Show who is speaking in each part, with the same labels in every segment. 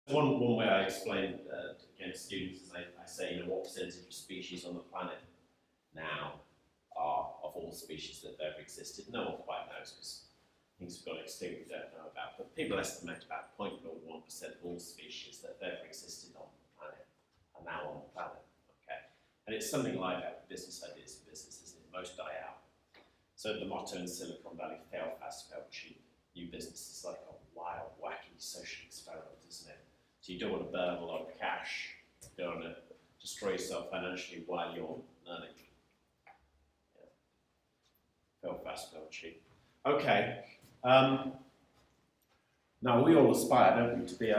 Speaker 1: One way I explain again to students is I say, you know, what percentage of species on the planet now are of all species that have ever existed? No one quite knows because things have gone extinct we don't know about, but people estimate about 0.01% of all species that have ever existed on the planet are now on the planet. Okay, and it's something like that with business ideas and businesses. Most die out. So the motto in Silicon Valley: fail fast, fail cheap. New business is like a wild, wacky social experiment, isn't it? So you don't want to burn a lot of cash. You don't want to destroy yourself financially while you're learning. Yeah. Fail fast, fail cheap. Okay. Now we all aspire, don't we, to be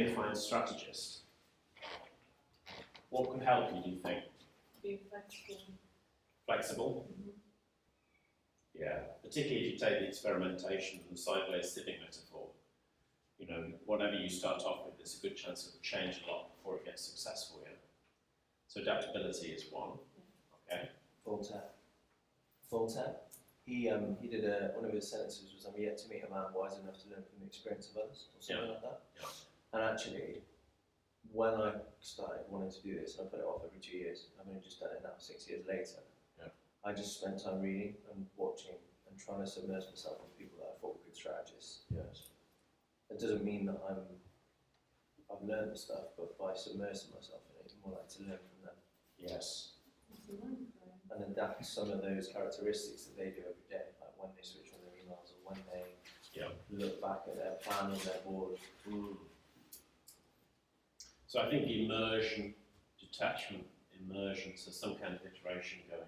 Speaker 1: a fine strategist. What could help you, do you think?
Speaker 2: Being flexible.
Speaker 1: Flexible? Mm-hmm. Yeah, particularly if you take the experimentation and the sideways sitting metaphor. You know, whatever you start off with, there's a good chance it will change a lot before it gets successful, yeah? So adaptability is one, okay?
Speaker 3: Voltaire. He did one of his sentences was, "I'm yet to meet a man wise enough to learn from the experience of others," or something like that.
Speaker 1: Yeah.
Speaker 3: And actually, when I started wanting to do this, and I put it off every 2 years, I've only just done it now 6 years later, I just spent time reading and watching and trying to submerge myself with people that I thought were good strategists.
Speaker 1: Yes.
Speaker 3: It doesn't mean that I've learned the stuff, but by submersing myself in it, I'm more like to learn from them.
Speaker 1: Yes.
Speaker 3: And adapt some of those characteristics that they do every day, like when they switch on their emails or when they look back at their plan on their board.
Speaker 1: So I think immersion, detachment, immersion, so some kind of iteration going on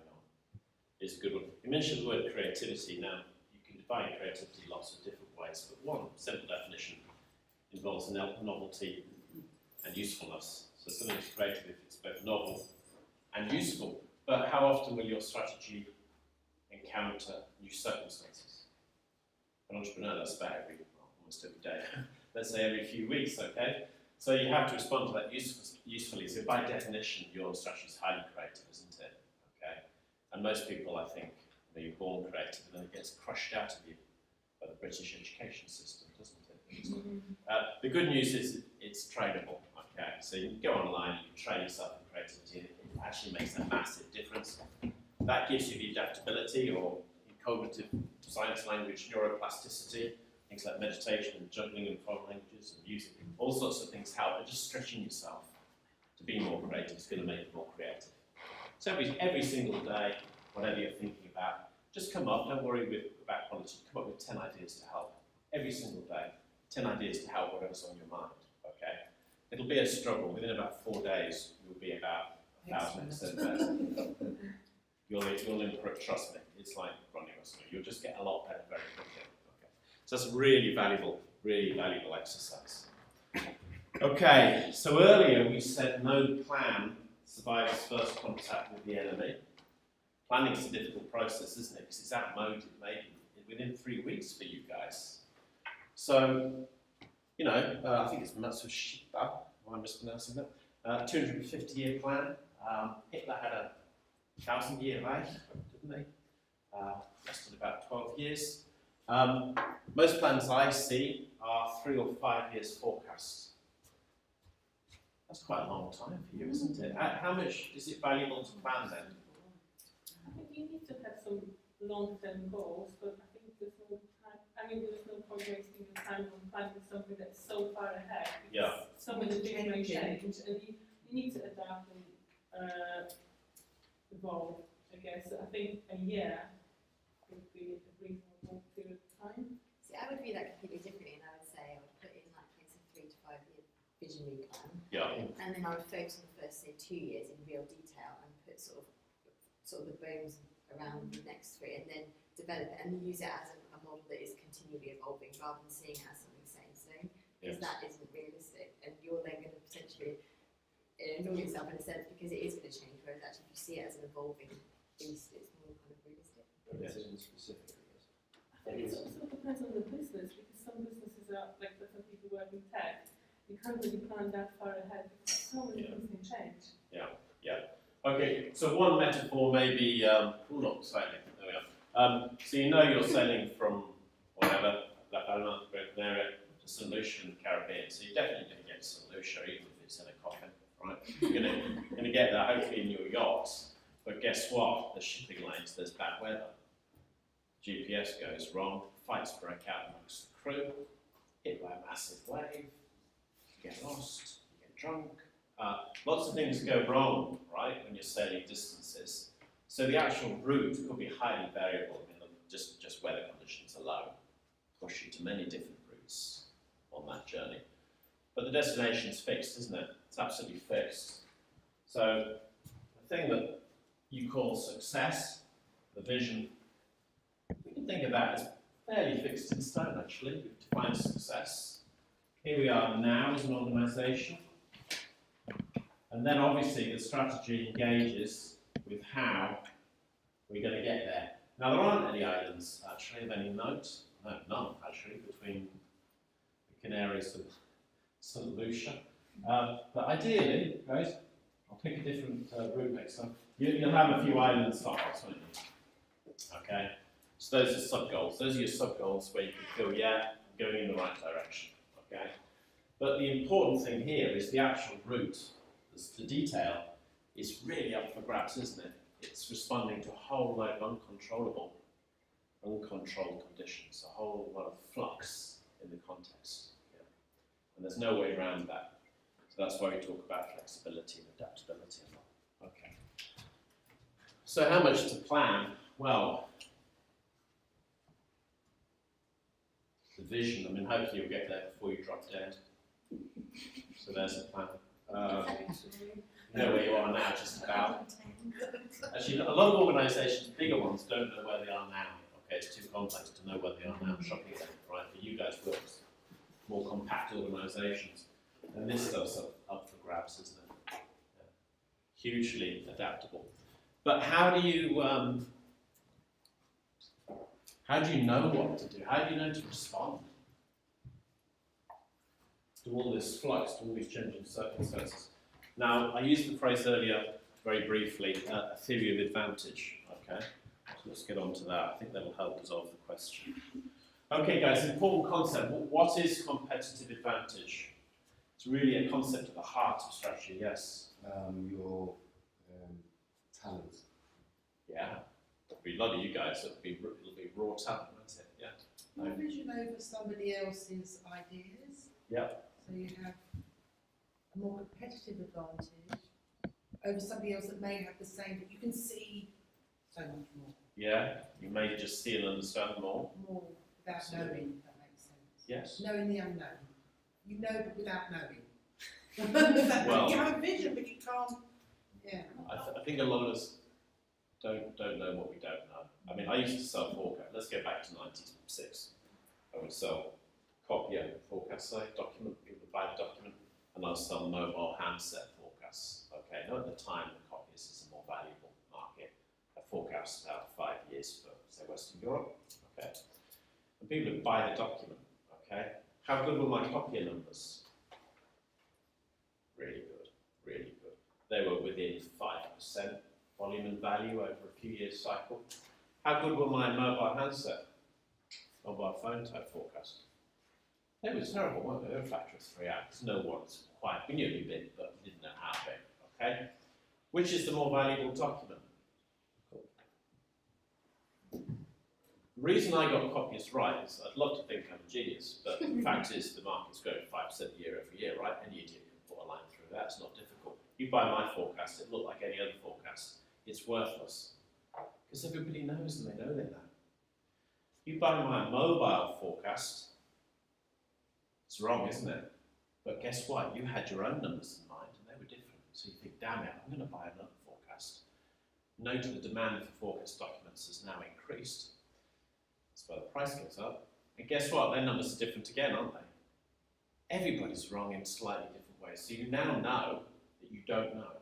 Speaker 1: is a good one. You mentioned the word creativity. Now, you can define creativity lots of different ways, but one simple definition involves novelty and usefulness. So something's creative if it's both novel and useful. But how often will your strategy encounter new circumstances? An entrepreneur, that's about almost every day. Let's say every few weeks, okay? So you have to respond to that usefully. So by definition, your strategy is highly creative, isn't it? Okay. And most people, I think, you're born creative, and then it gets crushed out of you by the British education system, doesn't it? The good news is it's trainable. Okay. So you can go online, you can train yourself in creativity, and it actually makes a massive difference. That gives you the adaptability, or in cognitive science language, neuroplasticity. Things like meditation and juggling and foreign languages and music, all sorts of things help. But just stretching yourself to be more creative is going to make you more creative. So every single day, whatever you're thinking about, just come up. Don't worry about quality. Come up with 10 ideas to help. Every single day, 10 ideas to help whatever's on your mind. Okay. It'll be a struggle. Within about 4 days, you'll be about 1,000% better. You'll improve. Trust me. It's like running or something. You'll just get a lot better very quickly. So that's a really valuable exercise. Okay, so earlier we said no plan survives first contact with the enemy. Planning is a difficult process, isn't it? Because it's outmoded maybe within 3 weeks for you guys. So, you know, I think it's Matsushita, am I mispronouncing that? 250-year plan. Hitler had a 1,000-year life, didn't he? Lasted about 12 years. Most plans I see are 3 or 5 years forecasts. That's quite a long time for you, isn't it? How much is it valuable to plan then?
Speaker 2: I think you need to have some long-term goals, but I think there's no time. I mean, there's no point wasting your time on planning something that's so far ahead.
Speaker 1: Yeah.
Speaker 2: So many things may change, and you need to adapt and evolve. I guess I think a year would be a reasonable period of time.
Speaker 4: See, I would view that completely differently, and I would say I would put in like it's a 3 to 5 year visionary plan.
Speaker 1: Yeah.
Speaker 4: And then I would focus on the first, say, 2 years in real detail and put sort of the bones around the next 3, and then develop it and use it as a model that is continually evolving rather than seeing it as something set in stone, because that isn't realistic, and you're then going to potentially annoy yourself in a sense because it is going to change. Whereas actually, if you see it as an evolving beast, it's more kind of realistic.
Speaker 3: Specific.
Speaker 2: I think it also depends on the business, because some businesses are, like for some people work in tech, you can't really plan that far ahead because so many things can change.
Speaker 1: Yeah. Okay, so one metaphor maybe, not slightly, there we are. So you know you're sailing from whatever, La Palma, Gran Canaria, to St Lucia in the Caribbean, so you're definitely going to get to St Lucia, even if it's in a coffin, right? You're going to get there hopefully in your yacht, but guess what? There's shipping lanes, there's bad weather. GPS goes wrong, fights break out amongst the crew, hit by a massive wave, you get lost, you get drunk. Lots of things go wrong, right, when you're sailing distances. So the actual route could be highly variable. I mean, just weather conditions alone push you to many different routes on that journey. But the destination's fixed, isn't it? It's absolutely fixed. So the thing that you call success, the vision, we can think of that as fairly fixed in stone, actually. We've defined success. Here we are now as an organisation. And then obviously the strategy engages with how we're going to get there. Now there aren't any islands actually of any note, no, none actually, between the Canaries and St Lucia. But ideally, guys, I'll pick a different route next time. You'll have a few island files, won't you? Okay, so those are sub-goals. Those are your sub-goals where you can feel, yeah, I'm going in the right direction. Okay, but the important thing here is the actual route. The detail is really up for grabs, isn't it? It's responding to a whole load of uncontrolled conditions, a whole lot of flux in the context. Yeah. And there's no way around that. So that's why we talk about flexibility and adaptability a lot. Okay. So how much to plan? Well, the vision, I mean, hopefully you'll get there before you drop dead. So there's the plan. You know where you are now, just about. Actually, a lot of organisations, bigger ones, don't know where they are now. Okay, it's too complex to know where they are now. Shocking, right? For you guys, works more compact organisations, and this stuff's up for grabs, isn't it? Yeah. Hugely adaptable. But how do you know what to do? How do you know to respond to all this flux, to all these changing circumstances? Now, I used the phrase earlier, very briefly, a theory of advantage. Okay, so let's get on to that. I think that will help resolve the question. Okay, guys, important concept. What is competitive advantage? It's really a concept at the heart of strategy. Yes.
Speaker 5: Your talent.
Speaker 1: Yeah. It'll be a lot of you guys. It'll be raw talent, won't it? Yeah.
Speaker 6: Your vision over somebody else's ideas.
Speaker 1: Yeah.
Speaker 6: So you have a more competitive advantage over somebody else that may have the same, but you can see so much more.
Speaker 1: Yeah. You may just see and understand more.
Speaker 6: More without
Speaker 1: Absolutely.
Speaker 6: knowing, if that makes sense.
Speaker 1: Yes.
Speaker 6: Knowing the unknown. You know, but without knowing.
Speaker 1: Well,
Speaker 6: you have a vision, but you can't. Yeah.
Speaker 1: I think a lot of us don't know what we don't know. I mean, I used to sell forecast. Let's go back to 96. I would sell copy of forecast site document. People would buy the document, and I'll sell mobile handset forecasts. Okay, now at the time, the copies is a more valuable market. A forecast out 5 years for, say, Western Europe. Okay, and people would buy the document. Okay, how good were my copier numbers? Really good, really good. They were within 5% volume and value over a few years cycle. How good were my mobile handset, mobile phone type forecast? They were terrible, weren't they? They were a factor of 3 out. No one's quite, we knew a bit, but we didn't know how big, okay? Which is the more valuable document? Cool. The reason I got copies right is I'd love to think I'm a genius, but the fact is the market's growing 5% a year every year, right? Any idiot can put a line through that, it's not difficult. You buy my forecast, it looked like any other forecast. It's worthless. Because everybody knows and they know they know. You buy my mobile forecast, it's wrong, isn't it? But guess what? You had your own numbers in mind and they were different. So you think, damn it, I'm going to buy another forecast. Note the demand for forecast documents has now increased. That's why the price goes up. And guess what? Their numbers are different again, aren't they? Everybody's wrong in slightly different ways. So you now know that you don't know.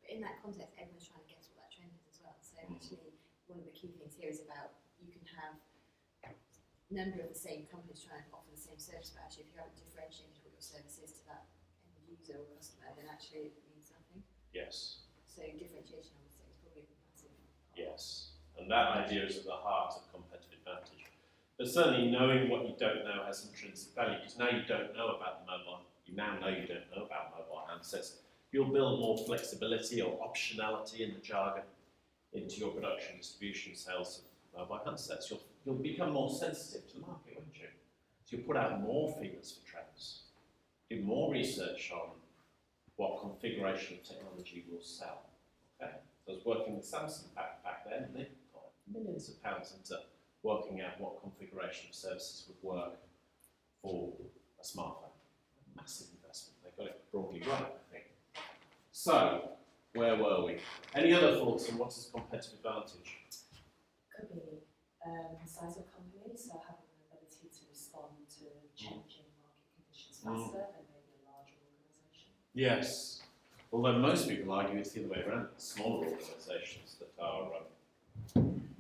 Speaker 4: But in that context, everyone's trying to guess what that trend is as well. So actually, one of the key things here is about you can have a number of the same companies trying to offer the same service, but actually if you haven't differentiated what your service is to that end user or customer, then actually it means nothing.
Speaker 1: Yes.
Speaker 4: So differentiation, I would say, is probably a massive part.
Speaker 1: Yes. And that idea is at the heart of competitive advantage. But certainly knowing what you don't know has intrinsic value, because now you don't know about the mobile, you now know you don't know about mobile handsets. You'll build more flexibility or optionality in the jargon into your production, distribution, sales of mobile handsets. You'll become more sensitive to the market, won't you? So you'll put out more feelers for trends, do more research on what configuration of technology will sell. Okay? So I was working with Samsung back then, and they got millions of pounds into working out what configuration of services would work for a smartphone. Massive investment. They got it broadly right, I think. So, where were we? Any other thoughts on what is competitive advantage?
Speaker 7: Could be size of company, so having the ability to respond to changing market conditions faster than maybe a larger organisation.
Speaker 1: Yes. Although most people argue it's the other way around. Smaller organisations that are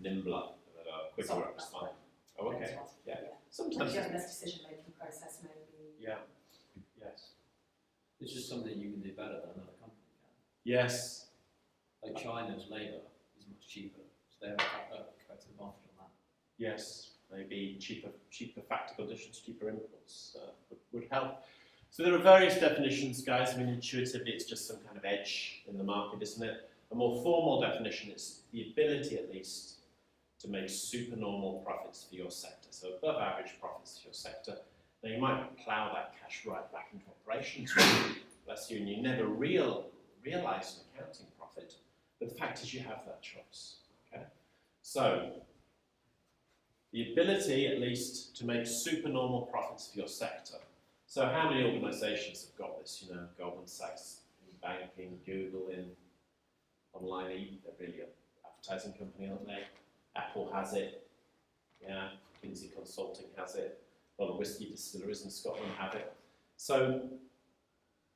Speaker 1: nimbler, that are quicker at responding. Oh, okay. Yeah. Sometimes.
Speaker 7: You have less decision-making process, maybe.
Speaker 1: Yeah. Yes.
Speaker 8: It's just something you can do better than another company can.
Speaker 1: Yes.
Speaker 8: Like China's labour is much cheaper, so they have a competitive advantage on that.
Speaker 1: Yes. Maybe cheaper factor conditions, cheaper inputs would help. So there are various definitions, guys. I mean, intuitively, it's just some kind of edge in the market, isn't it? A more formal definition is the ability, at least, to make supernormal profits for your sector. So above average profits for your sector. Now, you might plough that cash right back into operations, bless you, and you never realize an accounting profit. But the fact is you have that choice. Okay? So, the ability, at least, to make supernormal profits for your sector. So how many organisations have got this? You know, Goldman Sachs in banking, Google in online, they're really an advertising company, aren't they? Apple has it, yeah, Kinsey Consulting has it, a lot of whiskey distilleries in Scotland have it. So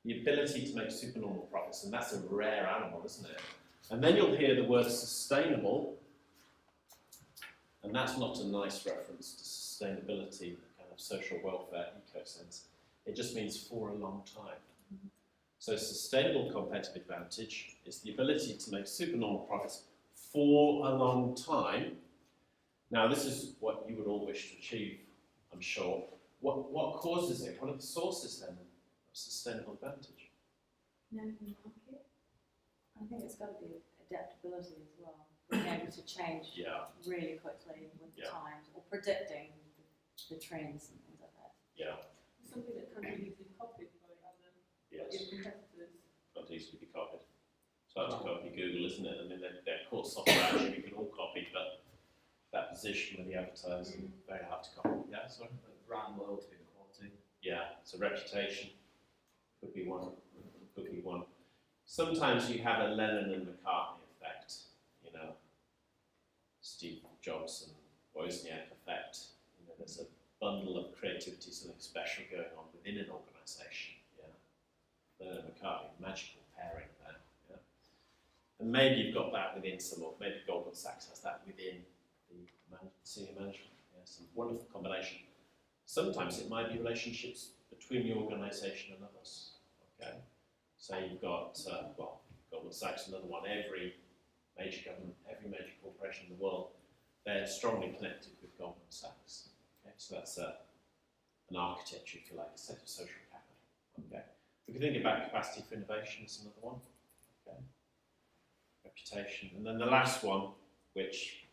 Speaker 1: the ability to make supernormal profits, and that's a rare animal, isn't it? And then you'll hear the word sustainable, and that's not a nice reference to sustainability, the kind of social welfare eco sense. It just means for a long time. So sustainable competitive advantage is the ability to make supernormal profits for a long time. Now, this is what you would all wish to achieve, I'm sure. What causes it? What are the sources then of sustainable advantage?
Speaker 7: Knowing the market. I think it's got to be adaptability as well. Being able to change really quickly with the times, or predicting the trends and things like that.
Speaker 1: Yeah.
Speaker 2: Something that can be easily copied by other your competitors.
Speaker 1: Not easily be copied. It's hard to copy Google, isn't it? I mean, their core software actually we can all copy, but that position with the advertising, very hard to copy. Yeah, sorry.
Speaker 8: Brand loyalty and quality.
Speaker 1: Yeah, so reputation could be one. Could be one. Sometimes you have a Lennon and McCartney effect, you know, Steve Jobs and Wozniak effect. You know, there's a bundle of creativity, something special going on within an organisation. Yeah, Lennon and McCartney, magical pairing there. Yeah, and maybe you've got that within some, or maybe Goldman Sachs has that within the senior management. Yeah, some wonderful combination. Sometimes it might be relationships between the organisation and others. Okay, so you've got Goldman Sachs, another one. Every major government, every major corporation in the world, they're strongly connected with Goldman Sachs. Okay, so that's an architecture, if you like, a set of social capital. Okay, if you think about capacity for innovation, it's another one. Okay, reputation, and then the last one, which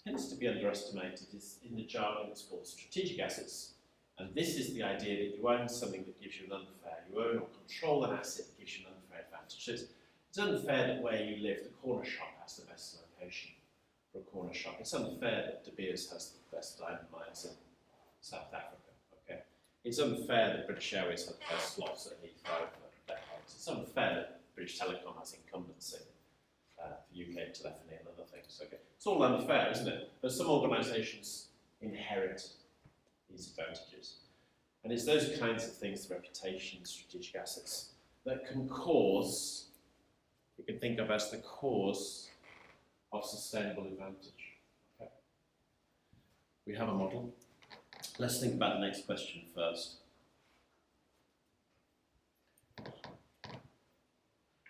Speaker 1: tends to be underestimated, is in the jargon it's called strategic assets. And this is the idea that you own something that gives you an unfair, you own or control an asset that gives you an unfair advantage. So it's unfair that where you live, the corner shop has the best location for a corner shop. It's unfair that De Beers has the best diamond mines in South Africa. Okay, it's unfair that British Airways have the best slots at Heathrow for decades. It's unfair that British Telecom has incumbency for UK telephony and other things. Okay, it's all unfair, isn't it? But some organisations inherit these advantages, and it's those kinds of things, the reputation, strategic assets, that can cause, you can think of as the cause of sustainable advantage. Okay. We have a model. Let's think about the next question first.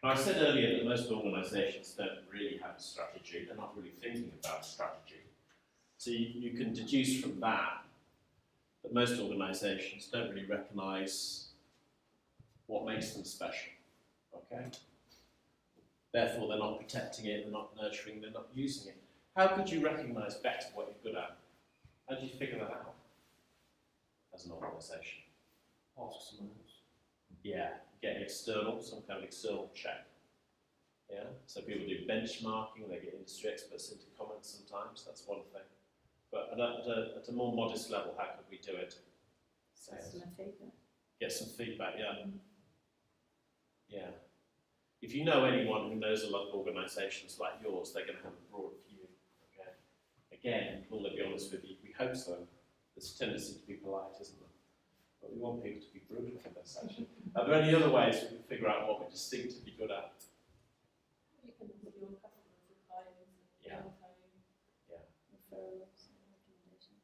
Speaker 1: Now, I said earlier that most organisations don't really have a strategy. They're not really thinking about strategy. So you can deduce from that that most organisations don't really recognise what makes them special, okay? Therefore, they're not protecting it, they're not nurturing, they're not using it. How could you recognise better what you're good at? How do you figure that out as an organisation?
Speaker 8: Ask someone else.
Speaker 1: Yeah, get external, some kind of external check. Yeah, so people do benchmarking, they get industry experts into comments sometimes, that's one thing. But at a more modest level, how could we do it?
Speaker 7: Customer feedback.
Speaker 1: Get some feedback, yeah. Yeah. If you know anyone who knows a lot of organisations like yours, they're going to have a broad view. Okay. Again, will they be honest with you? We hope so. There's a tendency to be polite, isn't there? But we want people to be brutal with us, actually. Are there any other ways we can figure out what we're distinctively good at?
Speaker 2: You can look at your customers and clients and
Speaker 1: Yeah.
Speaker 7: Referrals and recommendations.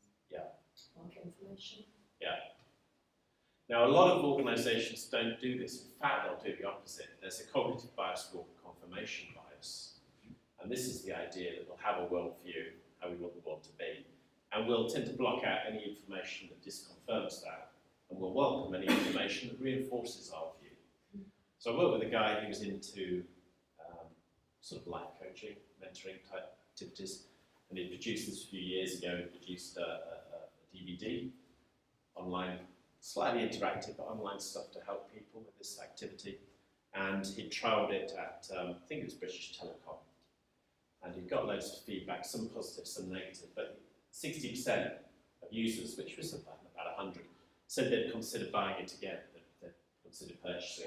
Speaker 2: market information.
Speaker 1: Now, a lot of organisations don't do this. In fact, they'll do the opposite. There's a cognitive bias called confirmation bias. And this is the idea that we'll have a worldview, how we want the world to be, and we'll tend to block out any information that disconfirms that, and we'll welcome any information that reinforces our view. So I worked with a guy who was into sort of life coaching, mentoring type activities, and he produced this a few years ago. He produced a DVD, online, slightly interactive, but online stuff to help people with this activity. And he trialled it at, I think it was British Telecom. And he got loads of feedback, some positive, some negative, but 60% of users, which was about 100, said they'd consider buying it again, they'd consider purchasing